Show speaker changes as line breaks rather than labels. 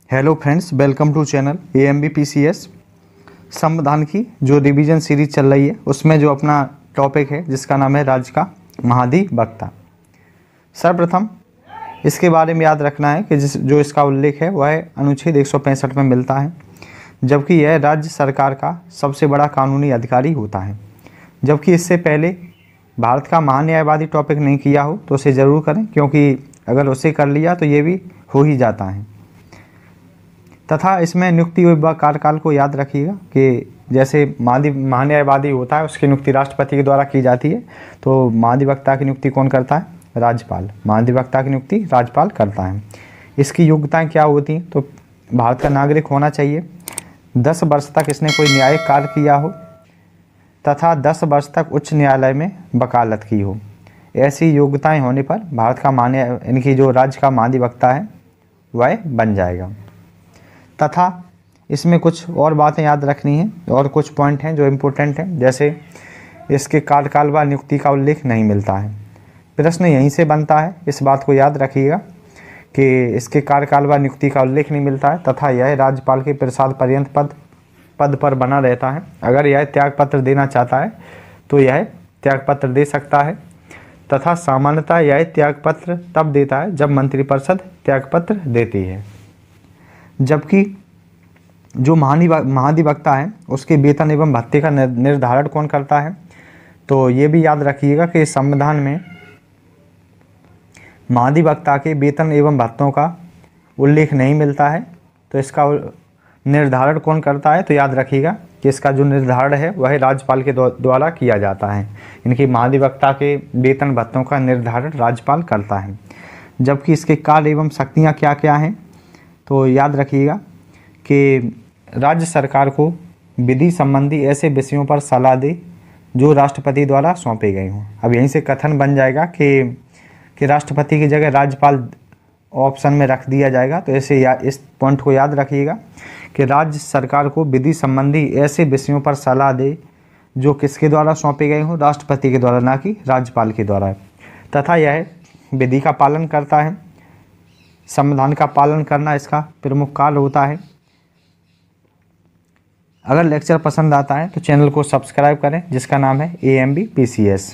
Hello friends, welcome to channel AMBPCS। संविधान की जो रिवीजन सीरीज चल रही है उसमें जो अपना टॉपिक है जिसका नाम है राज्य का महाधिवक्ता। सर्वप्रथम इसके बारे में याद रखना है कि जो इसका उल्लेख है वह अनुच्छेद 165 में मिलता है, जबकि यह राज्य सरकार का सबसे बड़ा कानूनी अधिकारी होता है। जबकि इससे पहले भारत का महान्यायवादी टॉपिक नहीं किया हो तो उसे ज़रूर करें, क्योंकि अगर उसे कर लिया तो ये भी हो ही जाता है। तथा इसमें नियुक्ति व कार्यकाल को याद रखिएगा कि जैसे महान्यायवादी होता है उसकी नियुक्ति राष्ट्रपति के द्वारा की जाती है, तो महाधिवक्ता की नियुक्ति कौन करता है? राज्यपाल। महाधिवक्ता की नियुक्ति राज्यपाल करता है। इसकी योग्यताएं क्या होती हैं? तो भारत का नागरिक होना चाहिए, 10 वर्ष तक इसने कोई न्यायिक कार्य किया हो तथा 10 वर्ष तक उच्च न्यायालय में वकालत की हो। ऐसी योग्यताएं होने पर भारत का इनकी जो राज्य का महाधिवक्ता है वह बन जाएगा। तथा इसमें कुछ और बातें याद रखनी है और कुछ पॉइंट हैं जो इम्पोर्टेंट हैं, जैसे इसके कार्यकाल व नियुक्ति का उल्लेख नहीं मिलता है। प्रश्न यहीं से बनता है, इस बात को याद रखिएगा कि इसके कार्यकाल व नियुक्ति का उल्लेख नहीं मिलता है तथा यह राज्यपाल के प्रसाद पर्यंत पद पर बना रहता है। अगर यह त्यागपत्र देना चाहता है तो यह त्यागपत्र दे सकता है तथा सामान्यतः यह त्यागपत्र तब देता है जब मंत्रिपरिषद त्यागपत्र देती है। जबकि जो महाधिवक्ता है उसके वेतन एवं भत्ते का निर्धारण कौन करता है? तो ये भी याद रखिएगा कि संविधान में महाधिवक्ता के वेतन एवं भत्तों का उल्लेख नहीं मिलता है, तो इसका निर्धारण कौन करता है? तो याद रखिएगा कि इसका जो निर्धारण है वह राज्यपाल के द्वारा किया जाता है। इनकी महाधिवक्ता के वेतन भत्तों का निर्धारण राज्यपाल करता है। जबकि इसके कार्य एवं शक्तियाँ क्या क्या हैं? तो याद रखिएगा कि राज्य सरकार को विधि संबंधी ऐसे विषयों पर सलाह दे जो राष्ट्रपति द्वारा सौंपे गए हों। अब यहीं से कथन बन जाएगा कि राष्ट्रपति की जगह राज्यपाल ऑप्शन में रख दिया जाएगा। तो ऐसे इस पॉइंट को याद रखिएगा कि राज्य सरकार को विधि संबंधी ऐसे विषयों पर सलाह दे जो किसके द्वारा सौंपे गए हों? राष्ट्रपति के द्वारा, ना कि राज्यपाल के द्वारा। तथा यह विधि का पालन करता है। संविधान का पालन करना इसका प्रमुख कार्य होता है। अगर लेक्चर पसंद आता है तो चैनल को सब्सक्राइब करें जिसका नाम है AMBPCS।